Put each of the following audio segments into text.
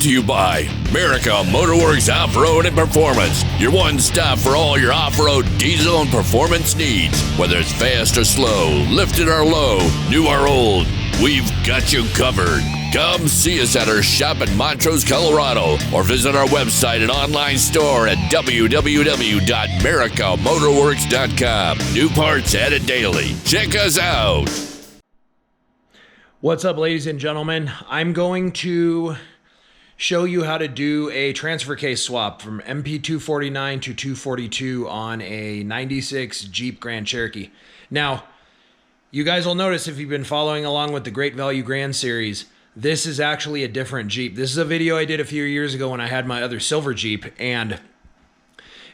to you by Merica Motorworks Off-Road and Performance, your one stop for all your off-road diesel and performance needs. Whether it's fast or slow, lifted or low, new or old, we've got you covered. Come see us at our shop in Montrose, Colorado, or visit our website and online store at www.mericamotorworks.com. New parts added daily. Check us out. What's up, ladies and gentlemen? I'm going to show you how to do a transfer case swap from NP249 to 242 on a 96 Jeep Grand Cherokee. Now, you guys will notice if you've been following along with the Great Value Grand series, this is actually a different Jeep. This is a video I did a few years ago when I had my other silver Jeep, and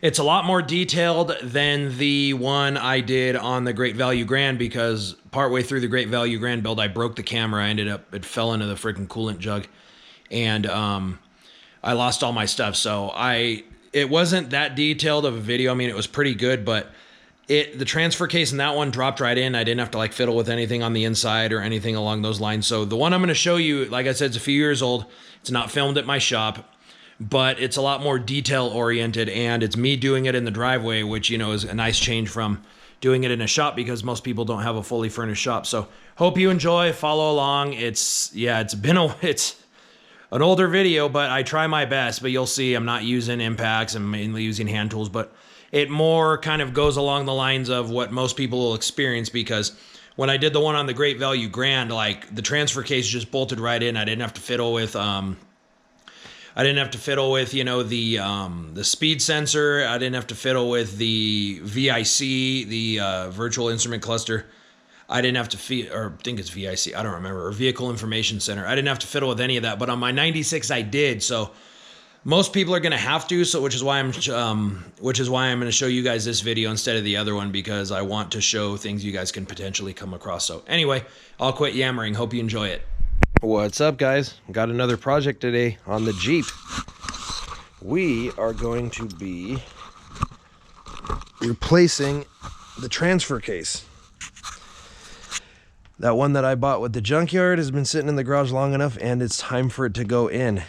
it's a lot more detailed than the one I did on the Great Value Grand, because partway through the Great Value Grand build, I broke the camera. It fell into the freaking coolant jug, and I lost all my stuff. So it wasn't that detailed of a video. I mean, it was pretty good, but the transfer case in that one dropped right in. I didn't have to like fiddle with anything on the inside or anything along those lines. So the one I'm going to show you, like I said, it's a few years old. It's not filmed at my shop, but it's a lot more detail oriented, and it's me doing it in the driveway, which, you know, is a nice change from doing it in a shop, because most people don't have a fully furnished shop. So hope you enjoy, follow along. It's an older video, but I try my best. But you'll see I'm not using impacts. I'm mainly using hand tools, but it more kind of goes along the lines of what most people will experience, because when I did the one on the Great Value Grand, like the transfer case just bolted right in. I didn't have to fiddle with you know, the speed sensor. I didn't have to fiddle with the VIC, the virtual instrument cluster. I didn't have to I think it's VIC, I don't remember, or Vehicle Information Center. I didn't have to fiddle with any of that, but on my 96 I did. So most people are going to have to, so which is why I'm going to show you guys this video instead of the other one, because I want to show things you guys can potentially come across. So anyway, I'll quit yammering. Hope you enjoy it. What's up, guys? Got another project today on the Jeep. We are going to be replacing the transfer case. That one that I bought with the junkyard has been sitting in the garage long enough, and it's time for it to go in.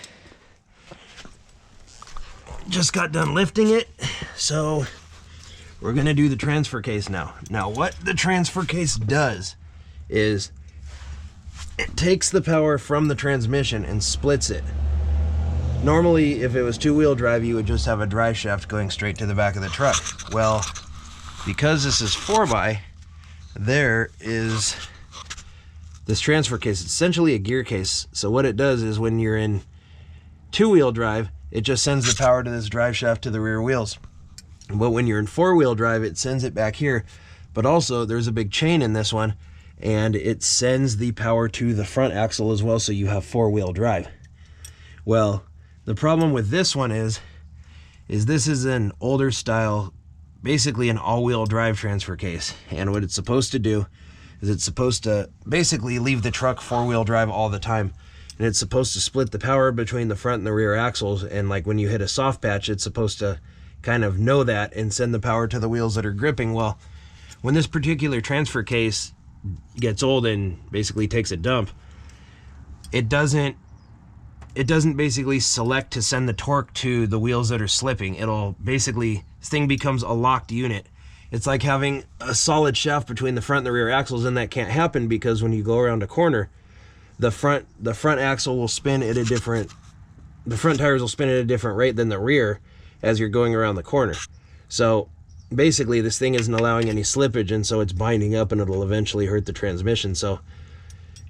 Just got done lifting it, so we're gonna do the transfer case now. Now, what the transfer case does is it takes the power from the transmission and splits it. Normally, if it was two-wheel drive, you would just have a drive shaft going straight to the back of the truck. Well, because this is 4x, there is this transfer case. It's essentially a gear case. So what it does is when you're in two-wheel drive, it just sends the power to this drive shaft to the rear wheels. But when you're in four-wheel drive, it sends it back here. But also, there's a big chain in this one, and it sends the power to the front axle as well, so you have four-wheel drive. Well, the problem with this one is this is an older style, basically an all-wheel drive transfer case. And what it's supposed to do is it's supposed to basically leave the truck four-wheel drive all the time. And it's supposed to split the power between the front and the rear axles. And like when you hit a soft patch, it's supposed to kind of know that and send the power to the wheels that are gripping. Well, when this particular transfer case gets old and basically takes a dump, it doesn't basically select to send the torque to the wheels that are slipping. It'll basically, this thing becomes a locked unit. It's like having a solid shaft between the front and the rear axles, and that can't happen because when you go around a corner, the front axle will spin at a different, the front tires will spin at a different rate than the rear as you're going around the corner. So basically this thing isn't allowing any slippage, and so it's binding up and it'll eventually hurt the transmission. So,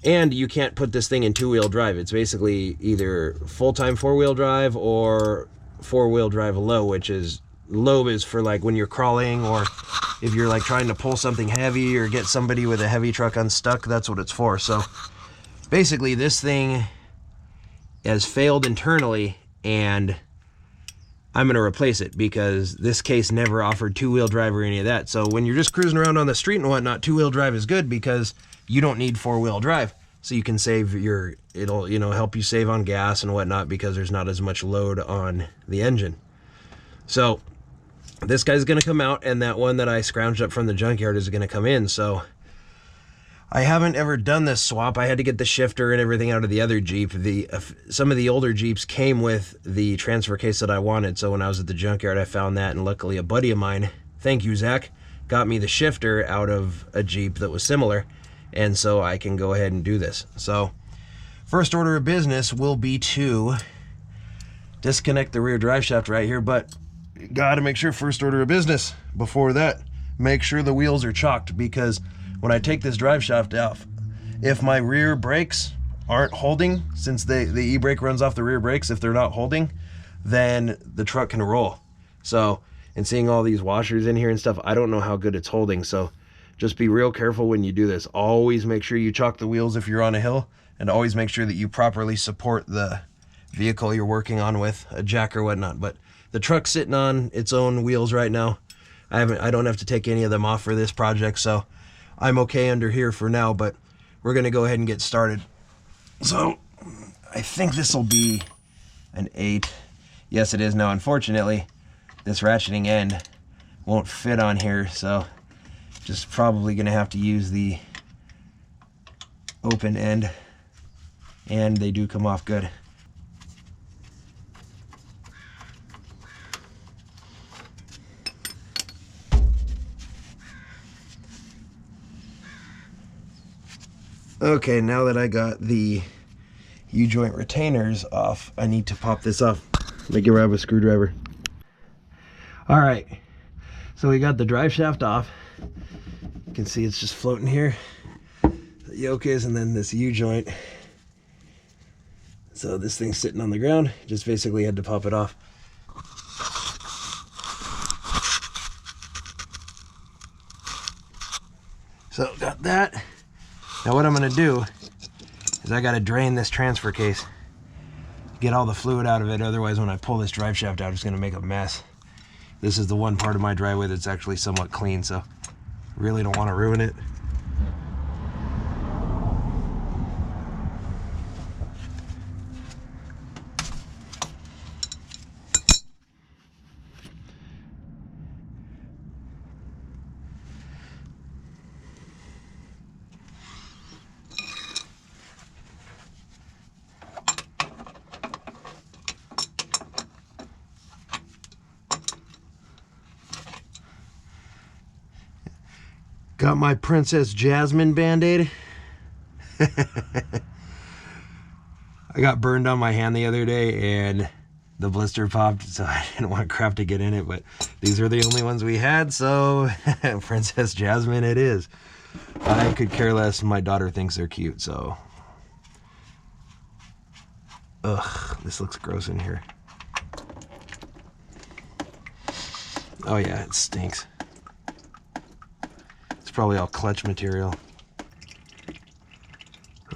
and you can't put this thing in two-wheel drive. It's basically either full-time four-wheel drive or four-wheel drive low, which is low is for like when you're crawling, or if you're like trying to pull something heavy or get somebody with a heavy truck unstuck, that's what it's for. So basically this thing has failed internally, and I'm going to replace it because this case never offered two-wheel drive or any of that. So when you're just cruising around on the street and whatnot, two-wheel drive is good because you don't need four-wheel drive. So you can save it'll, you know, help you save on gas and whatnot because there's not as much load on the engine. So this guy's going to come out, and that one that I scrounged up from the junkyard is going to come in. So I haven't ever done this swap. I had to get the shifter and everything out of the other Jeep. Some of the older Jeeps came with the transfer case that I wanted, so when I was at the junkyard, I found that, and luckily a buddy of mine, thank you, Zach, got me the shifter out of a Jeep that was similar, and so I can go ahead and do this. So, first order of business will be to disconnect the rear drive shaft right here, but you gotta make sure, first order of business, before that, make sure the wheels are chocked, because when I take this drive shaft off, if my rear brakes aren't holding, since the e-brake runs off the rear brakes, if they're not holding, then the truck can roll. So, and seeing all these washers in here and stuff, I don't know how good it's holding. So just be real careful when you do this. Always make sure you chock the wheels if you're on a hill, and always make sure that you properly support the vehicle you're working on with a jack or whatnot. But the truck's sitting on its own wheels right now. I don't have to take any of them off for this project, so I'm okay under here for now, but we're gonna go ahead and get started. So I think this will be an 8. Yes, it is. Now, unfortunately, this ratcheting end won't fit on here, so just probably gonna have to use the open end, and they do come off good. Okay, now that I got the U-joint retainers off, I need to pop this off. Let me grab a screwdriver. All right, so we got the drive shaft off. You can see it's just floating here. The yoke is, and then this U-joint. So this thing's sitting on the ground. Just basically had to pop it off. So got that. Now what I'm gonna do is I gotta drain this transfer case, get all the fluid out of it, otherwise when I pull this drive shaft out, it's gonna make a mess. This is the one part of my driveway that's actually somewhat clean, so really don't wanna ruin it. Got my Princess Jasmine Band-Aid. I got burned on my hand the other day and the blister popped, so I didn't want crap to get in it, but these are the only ones we had, so Princess Jasmine it is. I could care less. My daughter thinks they're cute, so. Ugh, this looks gross in here. Oh yeah, it stinks. Probably all clutch material.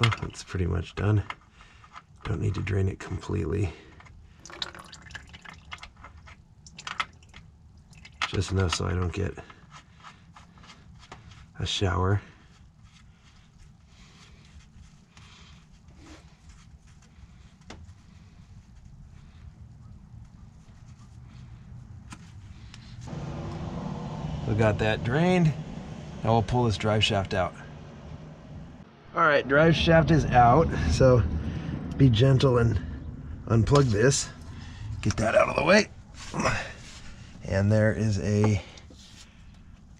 Oh, it's pretty much done. Don't need to drain it completely. Just enough so I don't get a shower. We got that drained. Now we'll pull this drive shaft out. All right, drive shaft is out, so be gentle and unplug this. Get that out of the way. And there is a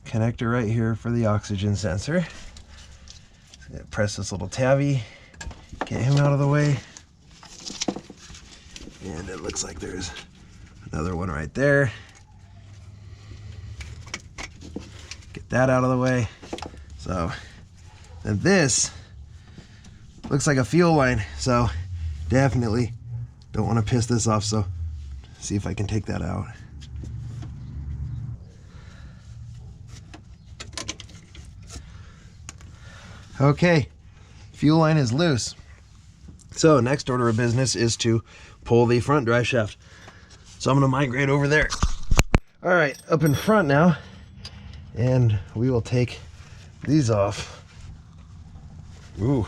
connector right here for the oxygen sensor. So press this little tabby, get him out of the way. And it looks like there's another one right there. That out of the way. So, and this looks like a fuel line, so definitely don't want to piss this off, so see if I can take that out. Okay, fuel line is loose. So next order of business is to pull the front drive shaft. So I'm gonna migrate over there. All right, up in front now. And we will take these off. Ooh.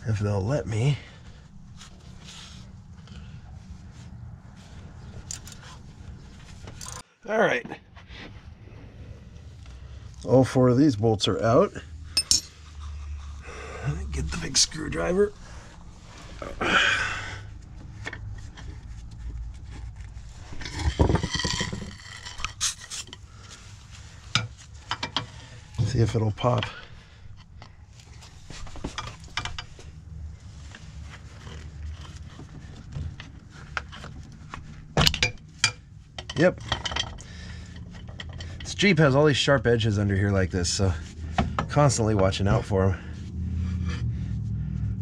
If they'll let me. All right. all 4 of these bolts are out. Get the big screwdriver. See if it'll pop. Yep. This Jeep has all these sharp edges under here like this, so constantly watching out for them.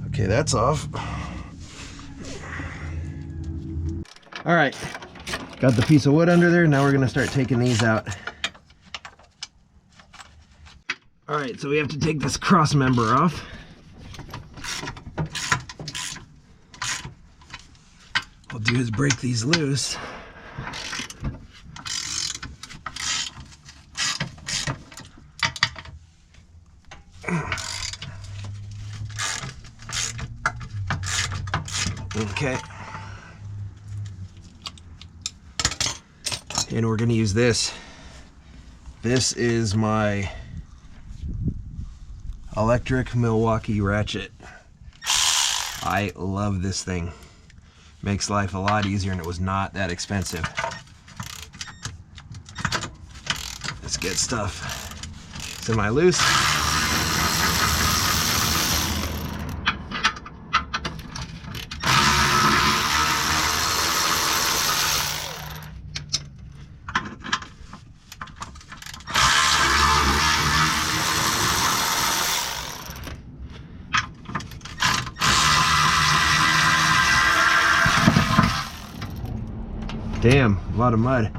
Okay, that's off. All right, got the piece of wood under there. Now we're gonna start taking these out. All right, so we have to take this cross member off. What we'll do is break these loose. Okay. And we're gonna use this. This is my electric Milwaukee ratchet. I love this thing. Makes life a lot easier, and it was not that expensive. Let's get stuff semi-loose. Damn, a lot of mud.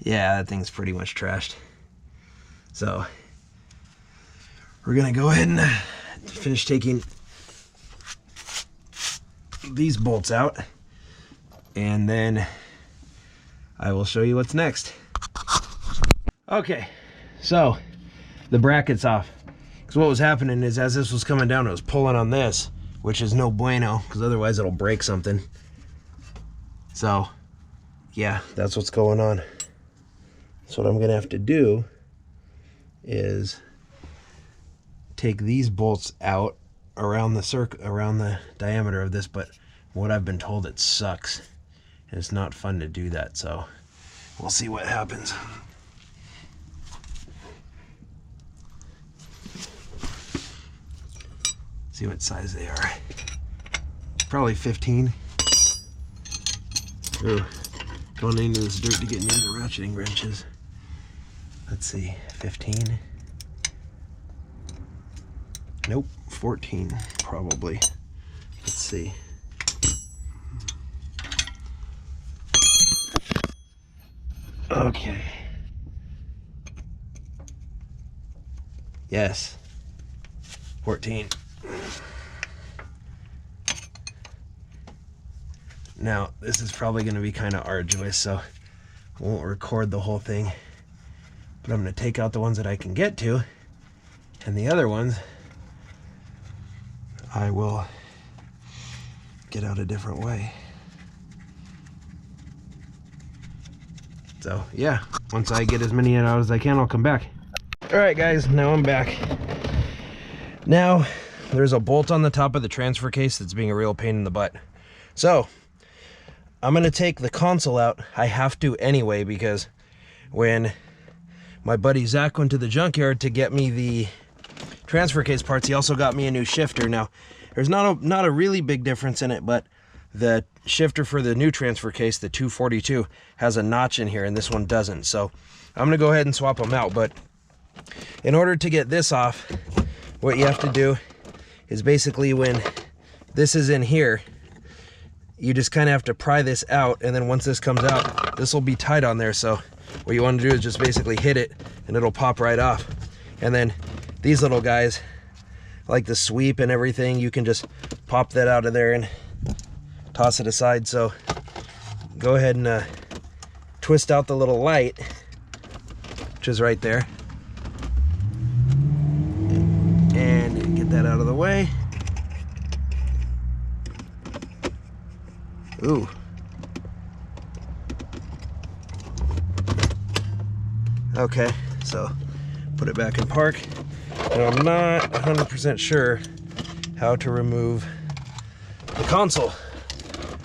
Yeah, that thing's pretty much trashed. So we're gonna go ahead and finish taking these bolts out, and then I will show you what's next. Okay, so the bracket's off. Because what was happening is, as this was coming down, it was pulling on this, which is no bueno, because otherwise it'll break something. So yeah, that's what's going on. So what I'm gonna have to do is take these bolts out around the diameter of this, but what I've been told, it sucks and it's not fun to do that, so we'll see what happens. See what size they are. Probably 15. Ooh, going into this dirt to get near the ratcheting wrenches. Let's see, 15. Nope, 14 probably. Let's see. Okay. Yes. 14. Now, this is probably going to be kind of arduous, so I won't record the whole thing. But I'm going to take out the ones that I can get to, and the other ones I will get out a different way. So yeah, once I get as many out as I can, I'll come back. All right guys, now I'm back. Now there's a bolt on the top of the transfer case that's being a real pain in the butt. So I'm gonna take the console out. I have to anyway, because when my buddy Zach went to the junkyard to get me the transfer case parts, he also got me a new shifter. Now there's not a really big difference in it, but the shifter for the new transfer case, the 242, has a notch in here and this one doesn't. So I'm gonna go ahead and swap them out. But in order to get this off, what you have to do is basically, when this is in here, you just kind of have to pry this out, and then once this comes out, this will be tight on there. So what you want to do is just basically hit it and it'll pop right off. And then these little guys, like the sweep and everything, you can just pop that out of there and toss it aside. So go ahead and twist out the little light, which is right there, and get that out of the way. Ooh. Okay, so put it back in park. And I'm not 100% sure how to remove the console.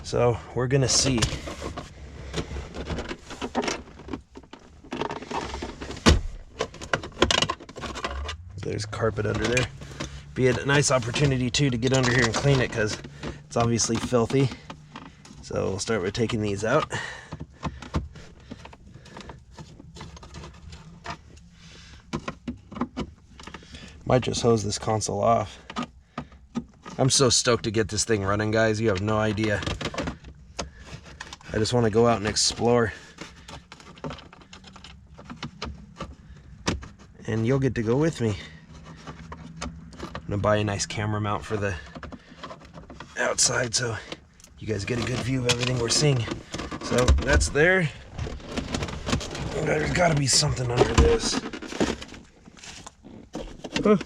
So we're gonna see. There's carpet under there. Be a nice opportunity too to get under here and clean it because it's obviously filthy. So we'll start with taking these out. Might just hose this console off. I'm so stoked to get this thing running, guys. You have no idea. I just want to go out and explore. And you'll get to go with me. I'm gonna buy a nice camera mount for the outside so you guys get a good view of everything we're seeing. So that's there. There's gotta be something under this. Huh.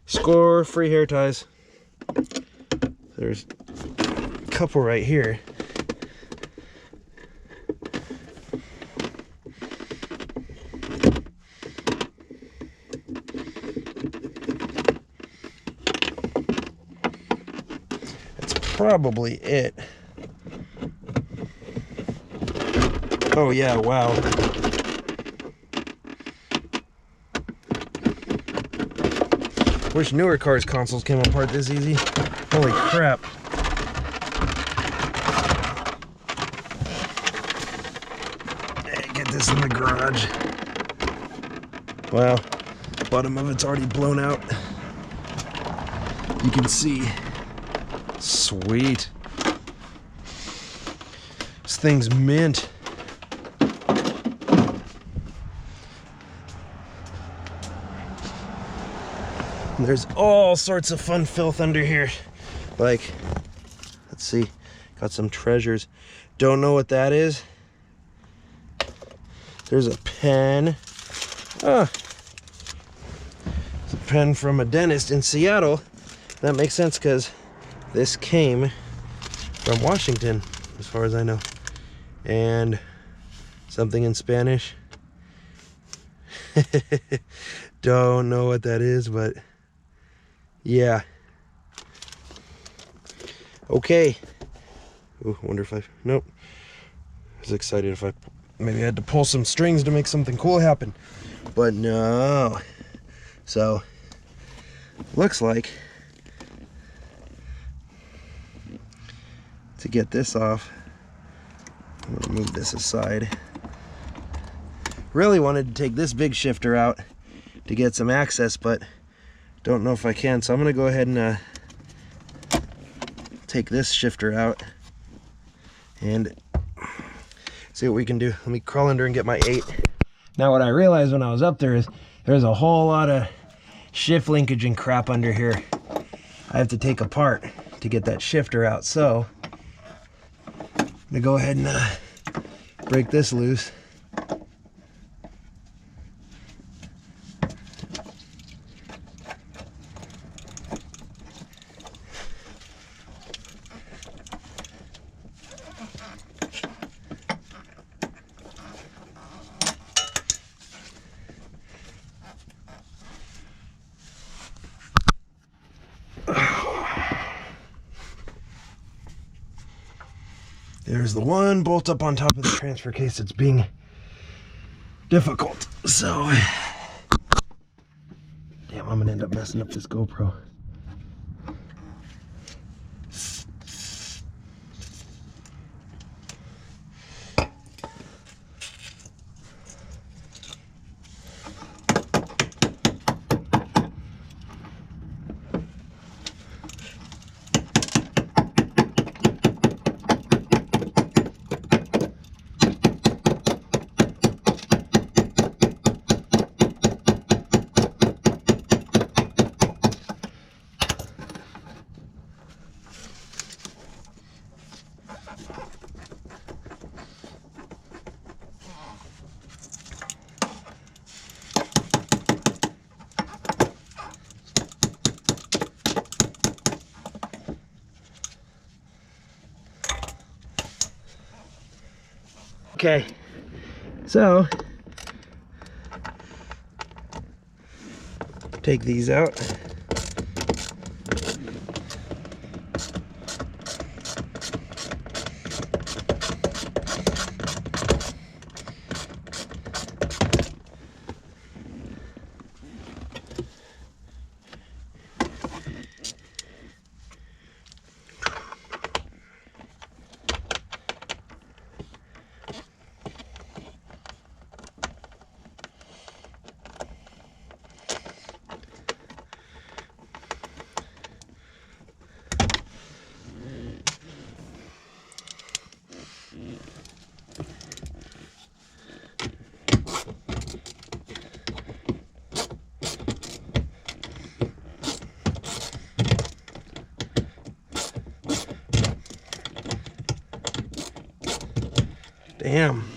Score free hair ties. There's a couple right here. That's probably it. Oh yeah, wow. Wish newer cars' consoles came apart this easy. Holy crap. Get this in the garage. Wow. Bottom of it's already blown out. You can see. Sweet. This thing's mint. There's all sorts of fun filth under here. Like, let's see, got some treasures. Don't know what that is. There's a pen. Ah, it's a pen from a dentist in Seattle. That makes sense because this came from Washington, as far as I know. And something in Spanish. Don't know what that is, but yeah. Okay. Ooh, wonder if nope. I was excited if maybe I had to pull some strings to make something cool happen. But no. So, looks like to get this off, I'm gonna move this aside. Really wanted to take this big shifter out to get some access, but don't know if I can, so I'm gonna go ahead and take this shifter out and see what we can do. Let me crawl under and get my 8. Now what I realized when I was up there is there's a whole lot of shift linkage and crap under here I have to take apart to get that shifter out. So I'm gonna go ahead and break this loose. There's the one bolt up on top of the transfer case. It's being difficult. So, damn, I'm gonna end up messing up this GoPro. Okay, so take these out. Damn.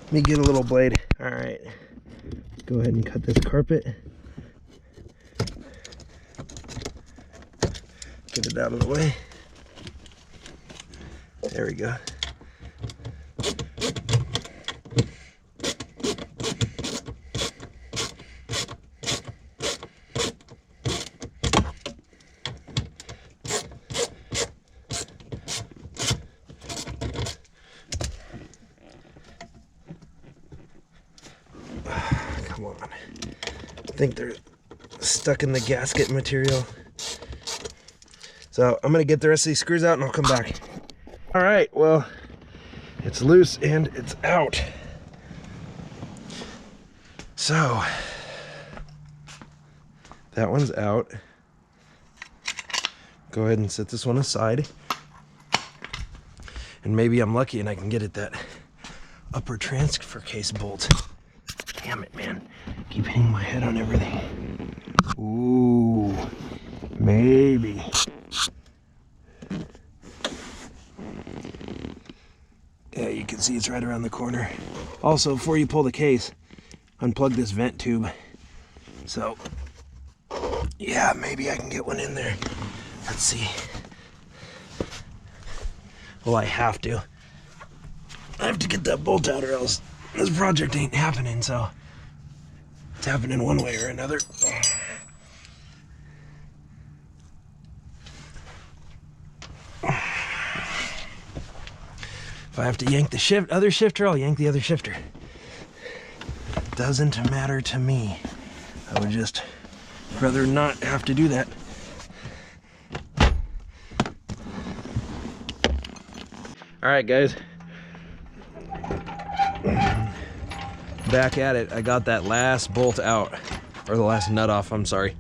Let me get a little blade. All right. Go ahead and cut this carpet. Get it out of the way. There we go. Come on. I think they're stuck in the gasket material. So I'm gonna get the rest of these screws out and I'll come back. All right, well, it's loose and it's out. So that one's out. Go ahead and set this one aside. And maybe I'm lucky and I can get at that upper transfer case bolt. Damn it, man. Keep hitting my head on everything. Ooh, maybe. Yeah, you can see it's right around the corner. Also, before you pull the case, unplug this vent tube. So, yeah, maybe I can get one in there. Let's see. Well, I have to. I have to get that bolt out or else this project ain't happening, so it's happening one way or another. If I have to yank the other shifter, I'll yank the other shifter. Doesn't matter to me. I would just rather not have to do that. All right, guys. Back at it. I got that last bolt out, or the last nut off, I'm sorry.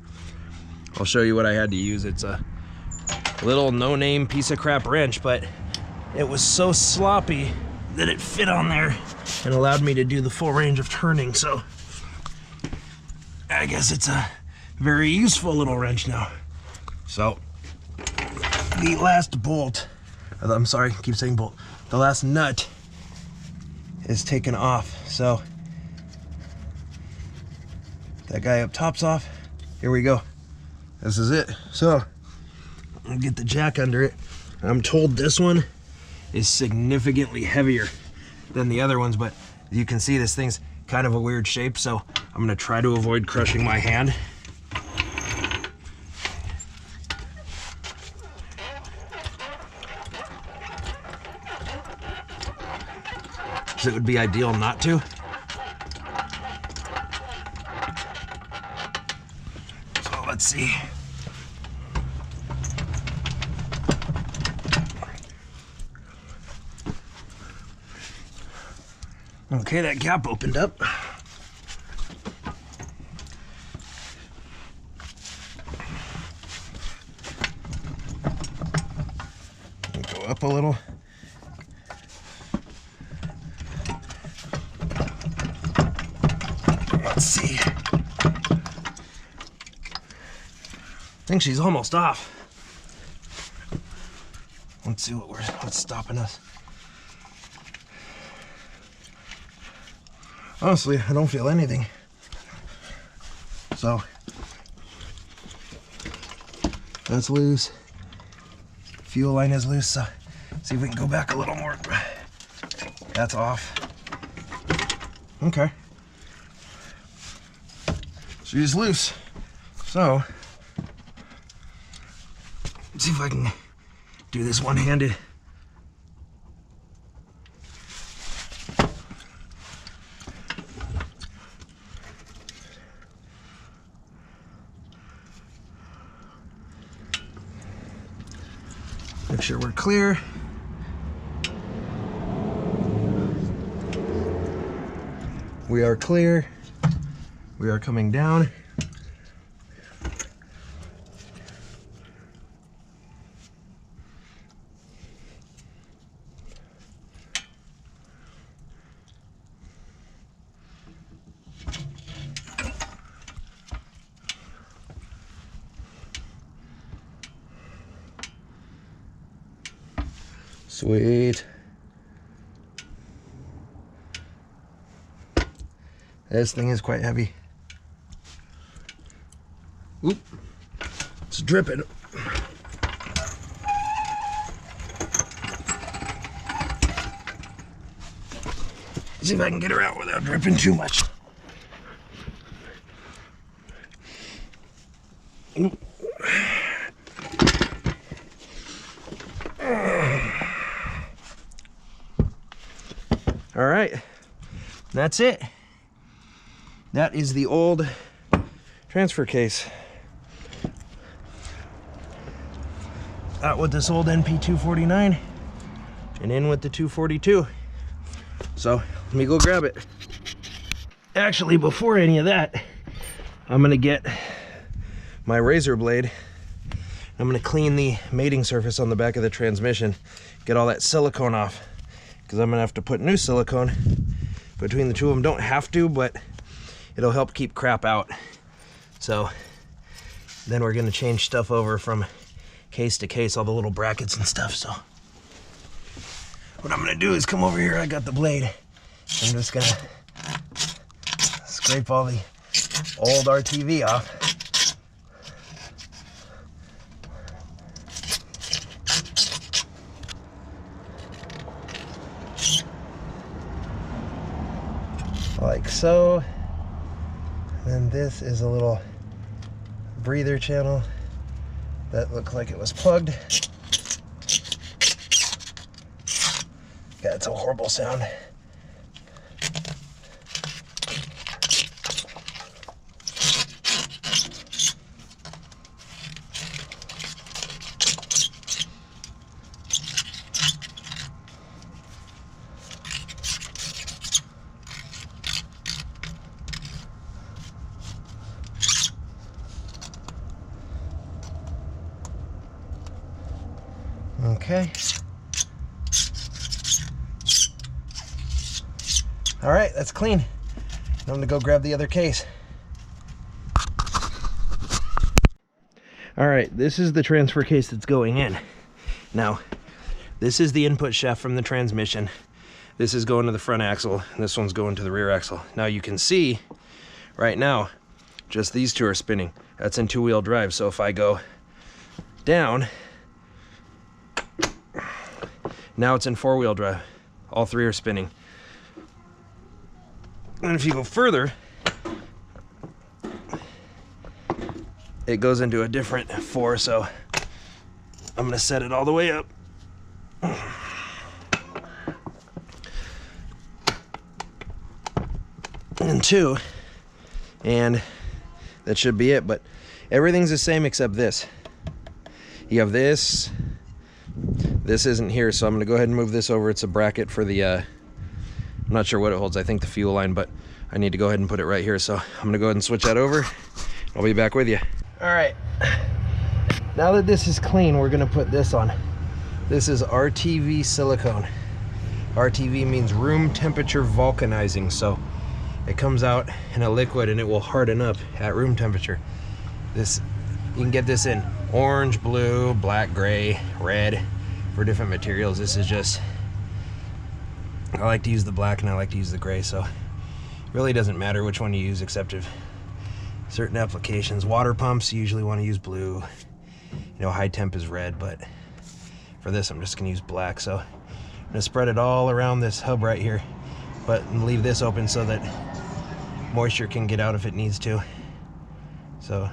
I'll show you what I had to use. It's a little no-name piece of crap wrench, but it was so sloppy that it fit on there and allowed me to do the full range of turning. So I guess it's a very useful little wrench now. So the last bolt, I'm sorry, I keep saying bolt, the last nut is taken off. So that guy up top's off. Here we go. This is it. So I'll get the jack under it. I'm told this one is significantly heavier than the other ones, but as you can see, this thing's kind of a weird shape, so I'm gonna try to avoid crushing my hand. So it would be ideal not to. So let's see. Okay, that gap opened up. Go up a little. Let's see. I think she's almost off. Let's see what's stopping us. Honestly, I don't feel anything. So that's loose. Fuel line is loose, so see if we can go back a little more. That's off. Okay. She's loose. So, let's see if I can do this one-handed. Make sure we're clear. We are clear. We are coming down. Sweet. This thing is quite heavy. Oop. It's dripping. See if I can get her out without dripping too much. Oop. All right, that's it. That is the old transfer case. Out with this old NP249 and in with the 242. So let me go grab it. Actually, before any of that, I'm gonna get my razor blade. I'm gonna clean the mating surface on the back of the transmission, get all that silicone off, because I'm gonna have to put new silicone between the two of them. Don't have to, but it'll help keep crap out. So then we're gonna change stuff over from case to case, all the little brackets and stuff. So what I'm gonna do is come over here. I got the blade. I'm just gonna scrape all the old RTV off. Like so. And this is a little breather channel that looked like it was plugged. Yeah, it's a horrible sound. Okay. All right, that's clean. Now I'm gonna go grab the other case. All right, this is the transfer case that's going in. Now, this is the input shaft from the transmission. This is going to the front axle, and this one's going to the rear axle. Now you can see right now, just these two are spinning. That's in two-wheel drive, so if I go down, now it's in four-wheel drive. All three are spinning. And if you go further, it goes into a different four, so I'm gonna set it all the way up. And two, and that should be it, but everything's the same except this. You have this. This isn't here, so I'm gonna go ahead and move this over. It's a bracket for the, I'm not sure what it holds. I think the fuel line, but I need to go ahead and put it right here. So I'm gonna go ahead and switch that over. I'll be back with you. All right, now that this is clean, we're gonna put this on. This is RTV silicone. RTV means room temperature vulcanizing. So it comes out in a liquid and it will harden up at room temperature. This, you can get this in orange, blue, black, gray, red, for different materials. This is just, I like to use the black and I like to use the gray, so it really doesn't matter which one you use, except if certain applications. Water pumps, you usually want to use blue. You know, high temp is red, but for this I'm just gonna use black. So gonna spread it all around this hub right here, but leave this open so that moisture can get out if it needs to. So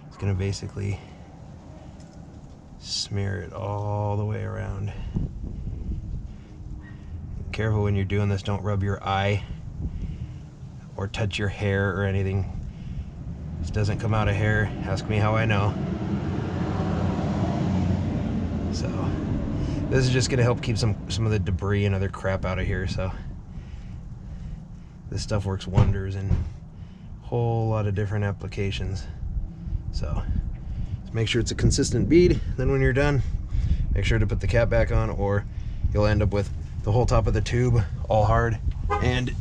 it's gonna basically smear it all the way around. Careful when you're doing this, don't rub your eye or touch your hair or anything. This doesn't come out of hair. Ask me how I know. So this is just gonna help keep some of the debris and other crap out of here. So this stuff works wonders in a whole lot of different applications. So just make sure it's a consistent bead. Then when you're done, make sure to put the cap back on, or you'll end up with the whole top of the tube all hard, and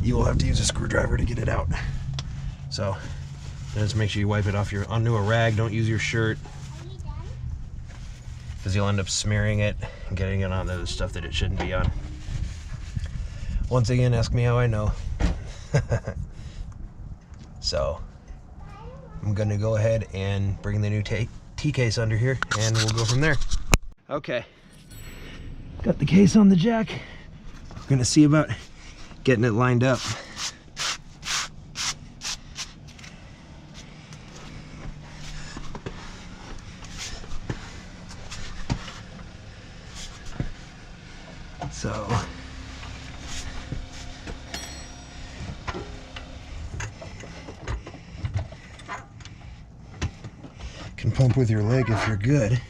you will have to use a screwdriver to get it out. So just make sure you wipe it off onto a rag. Don't use your shirt, because you'll end up smearing it and getting it on the stuff that it shouldn't be on. Once again, ask me how I know. So I'm gonna go ahead and bring the new T-case under here, and we'll go from there. Okay, got the case on the jack. We're gonna see about getting it lined up. So can pump with your leg if you're good.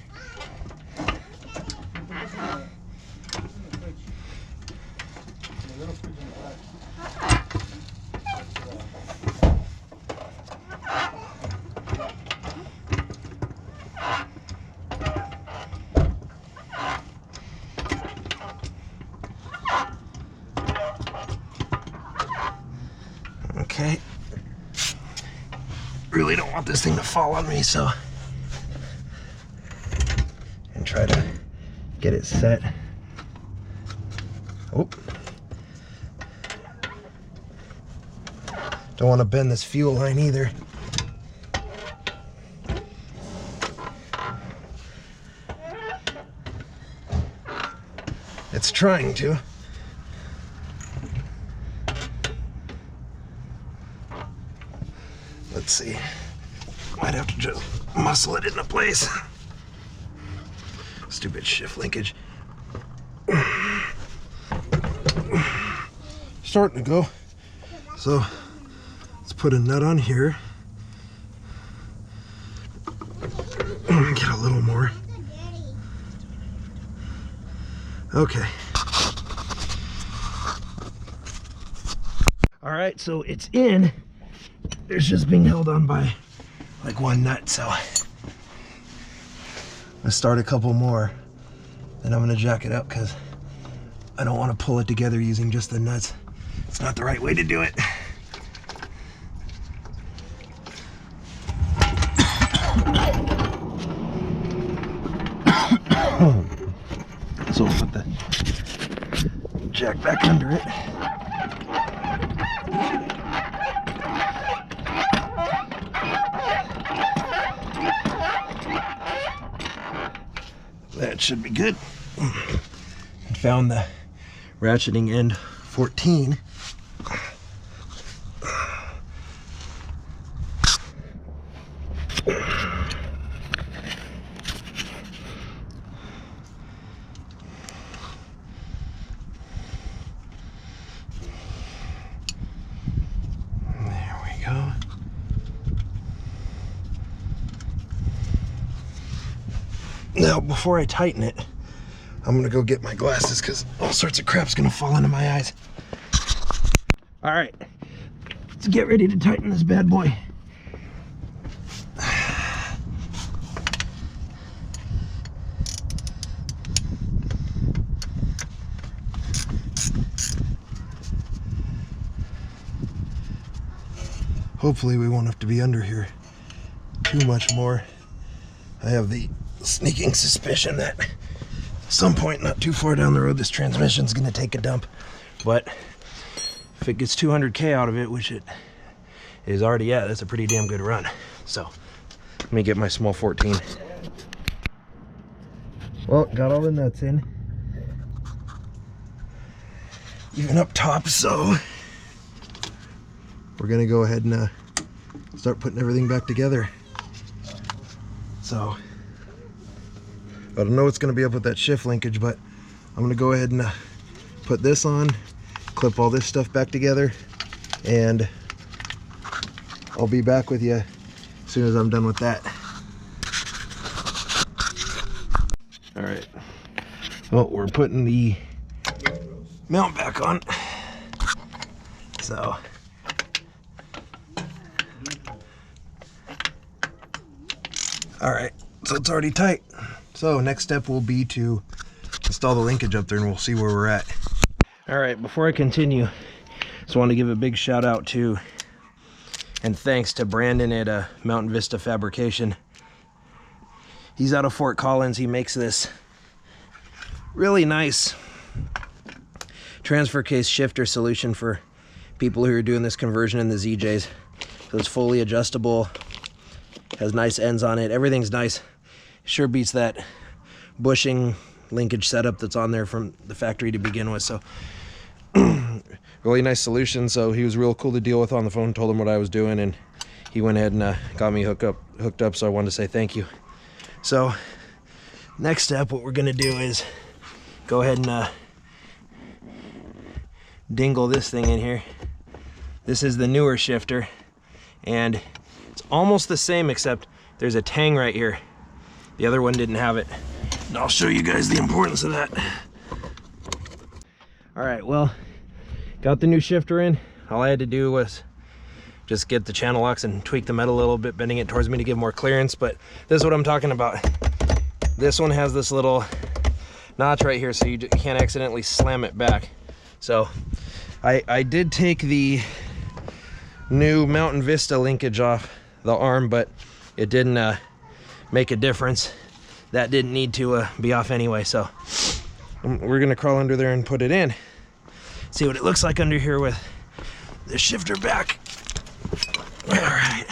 Okay, really don't want this thing to fall on me, so and try to get it set. Oh, don't want to bend this fuel line either. It's trying to. Let's see. Might have to just muscle it into place. Stupid shift linkage. Starting to go. So let's put a nut on here. Get a little more. Okay. All right, so it's in. It's just being held on by like one nut, so I'm gonna start a couple more, then I'm gonna jack it up, because I don't want to pull it together using just the nuts. It's not the right way to do it. So we'll put the jack back under it. That should be good. I found the ratcheting end 14. There we go. Now, before I tighten it, I'm gonna go get my glasses, because all sorts of crap's gonna fall into my eyes. All right, let's get ready to tighten this bad boy. Hopefully we won't have to be under here too much more. I have the sneaking suspicion that at some point not too far down the road this transmission's gonna take a dump, but if it gets 200K out of it, which it is already at, that's a pretty damn good run. So let me get my small 14. Well, got all the nuts in. even up top, so we're gonna go ahead and start putting everything back together. So I don't know what's gonna be up with that shift linkage, but I'm gonna go ahead and put this on, clip all this stuff back together, and I'll be back with you as soon as I'm done with that. All right, well, we're putting the mount back on. So all right, so it's already tight. So next step will be to install the linkage up there, and we'll see where we're at. All right, before I continue, just want to give a big shout out to and thanks to Brandon at Mountain Vista Fabrication. He's out of Fort Collins. He makes this really nice transfer case shifter solution for people who are doing this conversion in the ZJs. So it's fully adjustable, has nice ends on it, everything's nice. Sure beats that bushing linkage setup that's on there from the factory to begin with. So really nice solution. So he was real cool to deal with on the phone, told him what I was doing, and he went ahead and got me hooked up. So I wanted to say thank you. So next step, what we're gonna do is go ahead and dingle this thing in here. This is the newer shifter, and it's almost the same, except there's a tang right here. The other one didn't have it. And I'll show you guys the importance of that. All right, well, got the new shifter in. All I had to do was just get the channel locks and tweak the metal a little bit, bending it towards me to give more clearance. But this is what I'm talking about. This one has this little notch right here, so you can't accidentally slam it back. So I did take the new Mountain Vista linkage off the arm, but it didn't make a difference. That didn't need to be off anyway. So we're gonna crawl under there and put it in. See what it looks like under here with the shifter back. All right.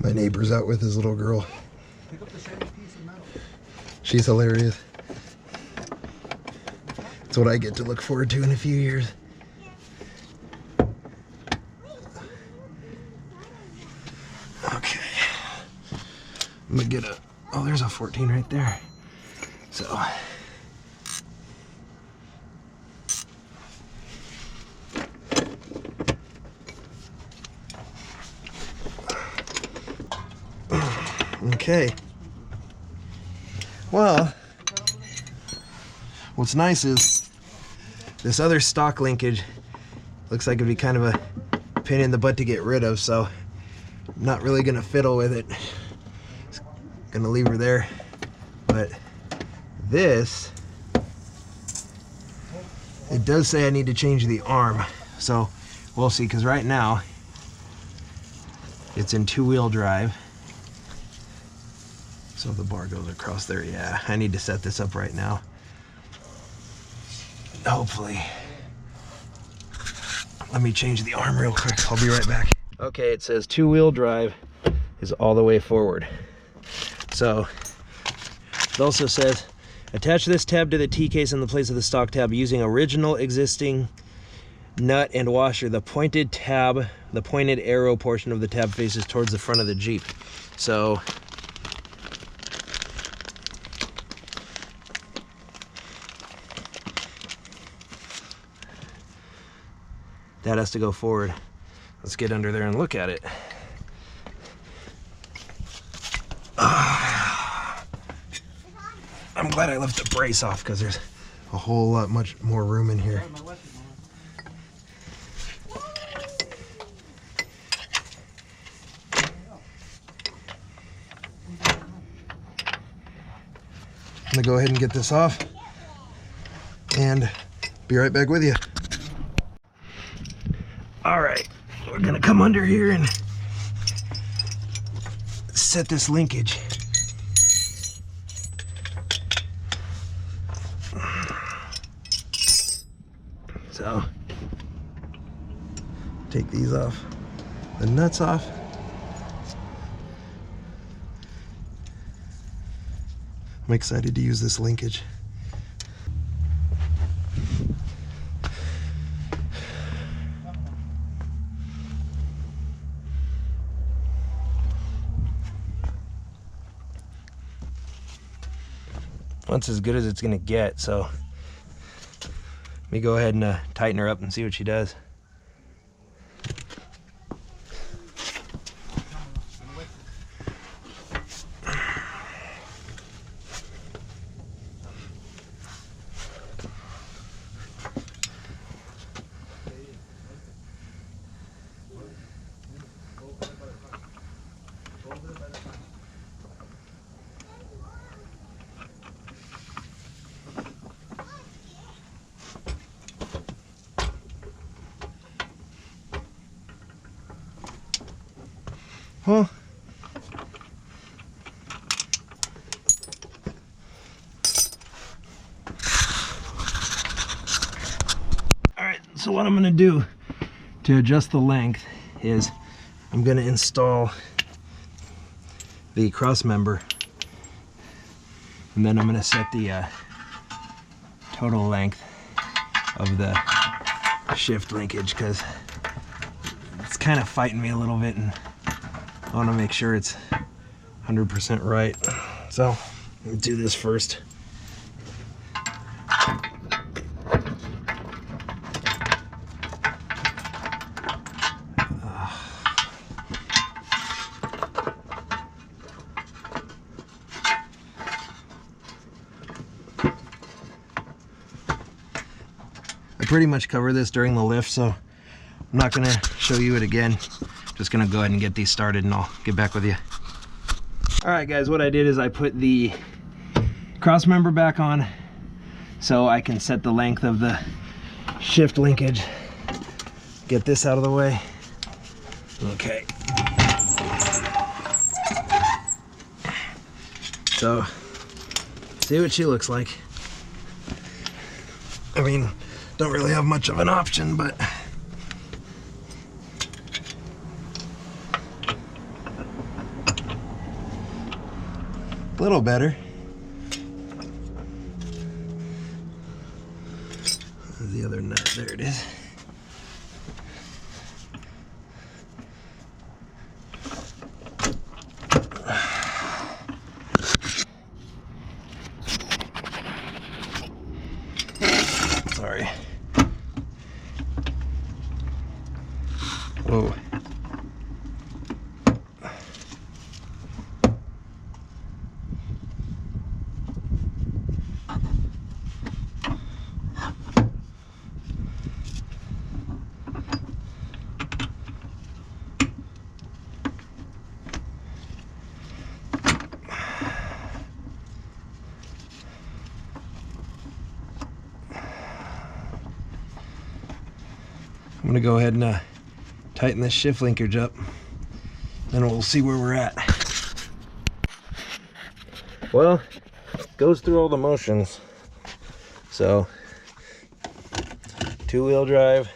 My neighbor's out with his little girl. She's hilarious. It's what I get to look forward to in a few years. Okay. I'm gonna get oh, there's a 14 right there. So. Okay. Well, what's nice is this other stock linkage looks like it'd be kind of a pain in the butt to get rid of, so I'm not really gonna fiddle with it. Just gonna leave her there. But this, it does say I need to change the arm, so we'll see, because right now it's in 2-wheel drive. So the bar goes across there. Yeah, I need to set this up right now. Hopefully. Let me change the arm real quick. I'll be right back. Okay, it says 2-wheel drive is all the way forward. So it also says attach this tab to the T-case in the place of the stock tab using original existing nut and washer. The pointed tab, the pointed arrow portion of the tab faces towards the front of the Jeep. So that has to go forward. Let's get under there and look at it. I'm glad I left the brace off, because there's a whole lot much more room in here. I'm gonna go ahead and get this off and be right back with you. All right, we're gonna come under here and set this linkage. So take these off, the nuts off. I'm excited to use this linkage. That's as good as it's gonna get, so let me go ahead and tighten her up and see what she does. Well, all right, so what I'm gonna do to adjust the length is I'm gonna install the cross member, and then I'm gonna set the total length of the shift linkage, because it's kind of fighting me a little bit, and I want to make sure it's 100% right. So I'll do this first. I pretty much cover this during the lift, so I'm not going to show you it again. Just gonna go ahead and get these started and I'll get back with you. All right guys, what I did is I put the cross member back on so I can set the length of the shift linkage. Get this out of the way. Okay. So, see what she looks like. I mean, don't really have much of an option, but a little better. The other nut, there it is. Sorry. Whoa. I'm gonna go ahead and tighten this shift linkage up, then we'll see where we're at. Well, it goes through all the motions. So, 2-wheel drive,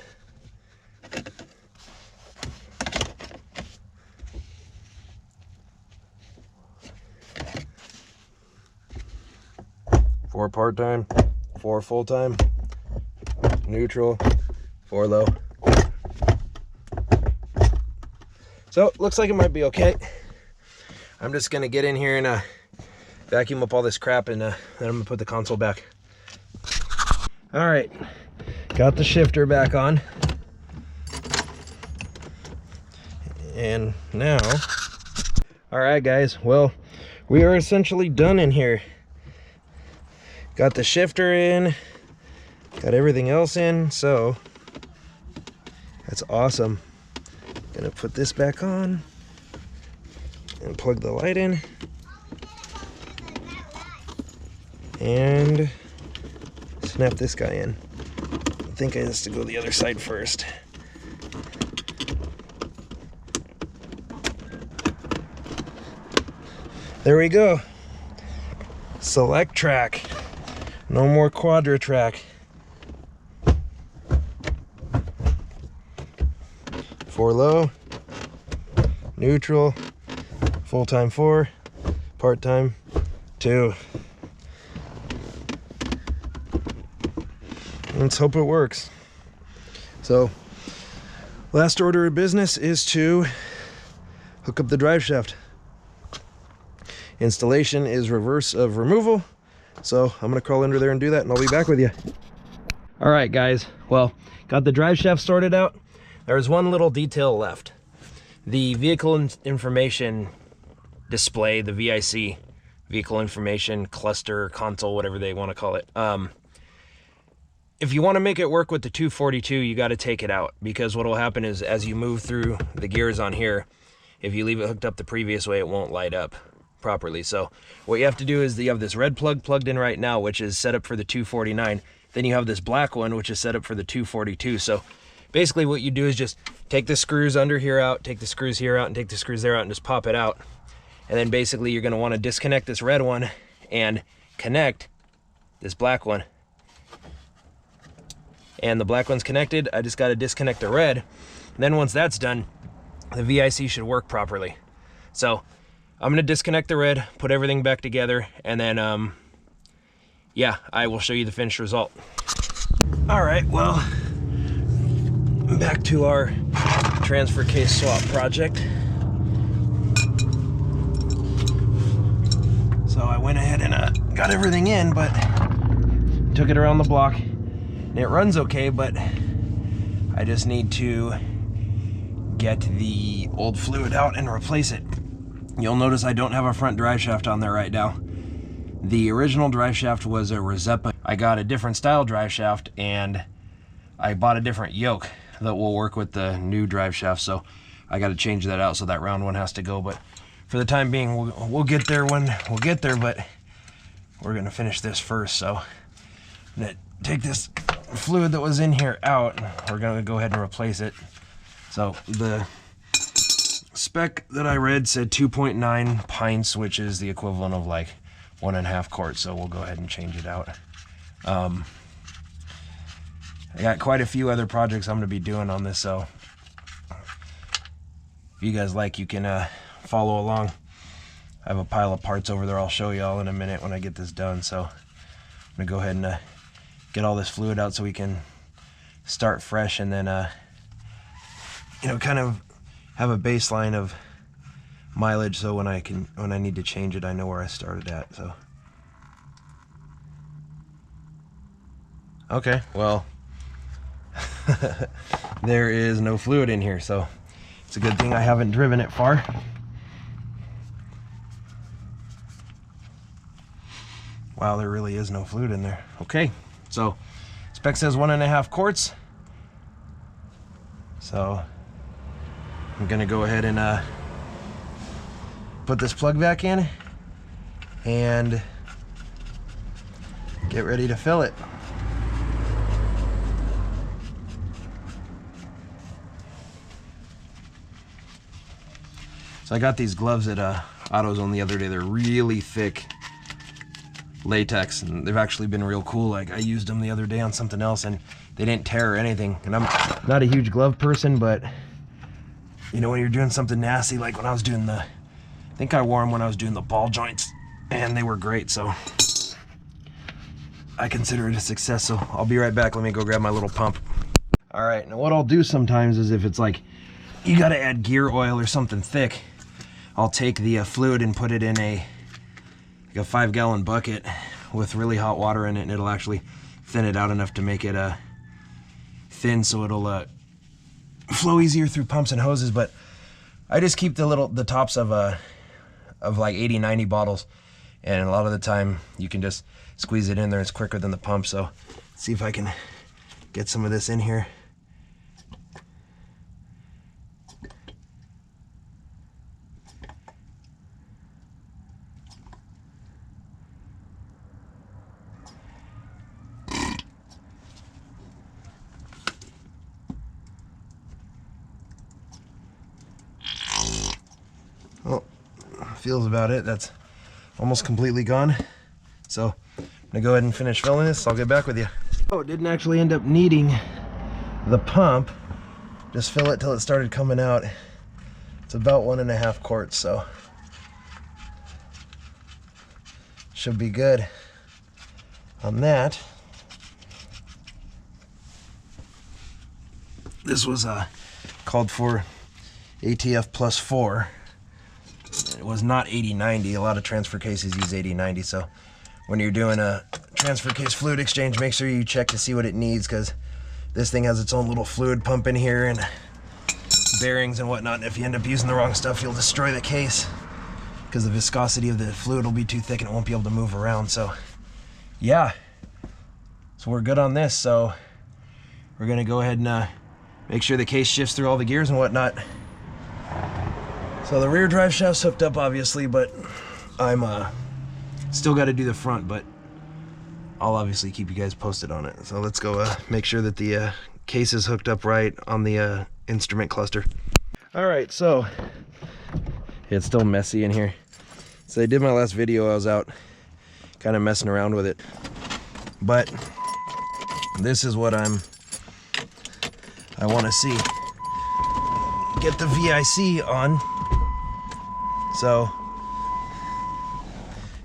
four part-time, 4 full-time, neutral, 4 low. So looks like it might be okay. I'm just gonna get in here and vacuum up all this crap, and then I'm gonna put the console back. All right, got the shifter back on. And now, all right guys, well, we are essentially done in here. Got the shifter in, got everything else in, so that's awesome. Gonna put this back on and plug the light in and snap this guy in. I think it has to go the other side first. There we go. Select track. No more quadra track. 4 low, neutral, full-time 4, part-time 2. Let's hope it works. So, last order of business is to hook up the drive shaft. Installation is reverse of removal, so I'm gonna crawl under there and do that, and I'll be back with you. All right, guys, well, got the drive shaft sorted out. There's one little detail left. The vehicle information display, the VIC, vehicle information cluster, console, whatever they want to call it. If you want to make it work with the 242, you got to take it out, because what will happen is as you move through the gears on here, if you leave it hooked up the previous way, it won't light up properly. So what you have to do is you have this red plug plugged in right now, which is set up for the 249. Then you have this black one, which is set up for the 242. So basically what you do is just take the screws under here out, take the screws here out, and take the screws there out, and just pop it out. And then basically you're going to want to disconnect this red one and connect this black one. And the black one's connected. I just got to disconnect the red. And then once that's done, the VIC should work properly. So I'm going to disconnect the red, put everything back together, and then yeah, I will show you the finished result. All right, well, back to our transfer case swap project. So I went ahead and got everything in, but took it around the block. And it runs okay, but I just need to get the old fluid out and replace it. You'll notice I don't have a front drive shaft on there right now. The original drive shaft was a Rosepa. I got a different style drive shaft, and I bought a different yoke that will work with the new drive shaft, so I got to change that out, so that round one has to go. But for the time being, we'll get there when we'll get there, but we're going to finish this first. So I'm going to take this fluid that was in here out. We're going to go ahead and replace it. So the spec that I read said 2.9 pints, which is the equivalent of like 1.5 quarts. So we'll go ahead and change it out. I got quite a few other projects I'm going to be doing on this, so if you guys like, you can follow along. I have a pile of parts over there I'll show you all in a minute when I get this done. So I'm going to go ahead and get all this fluid out so we can start fresh, and then you know, kind of have a baseline of mileage, so when I need to change it, I know where I started at. So okay, well, there is no fluid in here, so it's a good thing I haven't driven it far. Wow, there really is no fluid in there. Okay, so spec says 1.5 quarts. So I'm gonna go ahead and put this plug back in and get ready to fill it. So I got these gloves at AutoZone the other day. They're really thick latex, and they've actually been real cool. Like, I used them the other day on something else and they didn't tear or anything. And I'm not a huge glove person, but you know, when you're doing something nasty, like when I was doing I think I wore them when I was doing the ball joints, and they were great. So I consider it a success. So I'll be right back. Let me go grab my little pump. All right, now what I'll do sometimes is, if it's like you got to add gear oil or something thick, I'll take the fluid and put it in a 5-gallon bucket with really hot water in it, and it'll actually thin it out enough to make it thin, so it'll flow easier through pumps and hoses. But I just keep the tops of like 80-90 bottles, and a lot of the time you can just squeeze it in there. It's quicker than the pump. So let's see if I can get some of this in here. Well, feels about it. That's almost completely gone. So I'm gonna go ahead and finish filling this. I'll get back with you. Oh, it didn't actually end up needing the pump just fill it till it started coming out. It's about 1.5 quarts, so should be good on that. This was called for ATF +4. It was not 80/90. A lot of transfer cases use 80/90, so when you're doing a transfer case fluid exchange, make sure you check to see what it needs, because this thing has its own little fluid pump in here and bearings and whatnot, and if you end up using the wrong stuff, you'll destroy the case because the viscosity of the fluid will be too thick and it won't be able to move around. So yeah, so we're good on this. So we're gonna go ahead and make sure the case shifts through all the gears and whatnot. So the rear drive shaft's hooked up, obviously, but I'm still got to do the front, but I'll obviously keep you guys posted on it. So let's go make sure that the case is hooked up right on the instrument cluster. All right, so it's still messy in here. So I did my last video, I was out kind of messing around with it, but this is what I want to see. Get the VIC on. So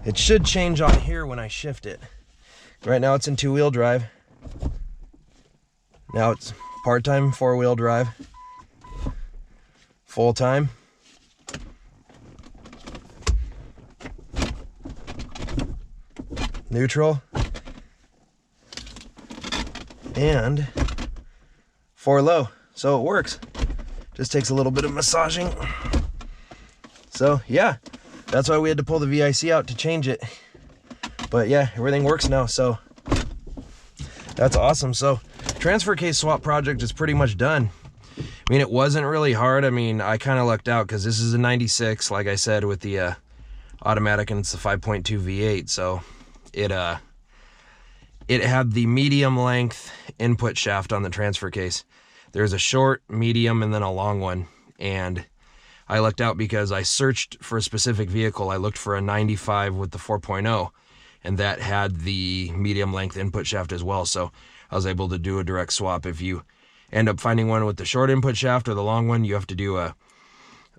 it should change on here when I shift it. Right now it's in 2-wheel drive. Now it's part-time 4-wheel drive. Full-time. Neutral. And 4-low. So it works. Just takes a little bit of massaging. So yeah, that's why we had to pull the VIC out to change it. But yeah, everything works now, so that's awesome. So transfer case swap project is pretty much done. I mean, it wasn't really hard. I mean, I kind of lucked out because this is a 96, like I said, with the automatic, and it's the 5.2 V8. So it had the medium length input shaft on the transfer case. There's a short, medium, and then a long one. And I lucked out because I searched for a specific vehicle. I looked for a 95 with the 4.0, and that had the medium length input shaft as well. So I was able to do a direct swap. If you end up finding one with the short input shaft or the long one, you have to do a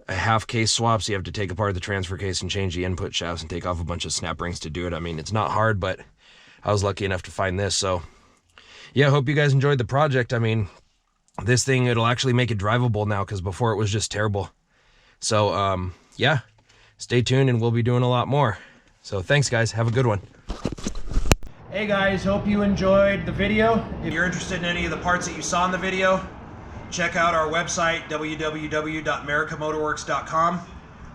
half case swap. So you have to take apart the transfer case and change the input shafts and take off a bunch of snap rings to do it. I mean, it's not hard, but I was lucky enough to find this. So yeah, I hope you guys enjoyed the project. I mean, this thing, it'll actually make it drivable now, because before it was just terrible. So yeah, stay tuned and we'll be doing a lot more. So thanks guys, have a good one. Hey guys, hope you enjoyed the video. If you're interested in any of the parts that you saw in the video, check out our website, www.mericamotorworks.com.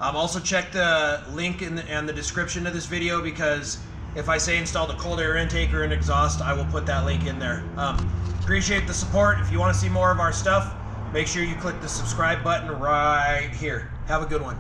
Also check the link in the description of this video, because if I say install the cold air intake or an exhaust, I will put that link in there. Appreciate the support. If you want to see more of our stuff, make sure you click the subscribe button right here. Have a good one.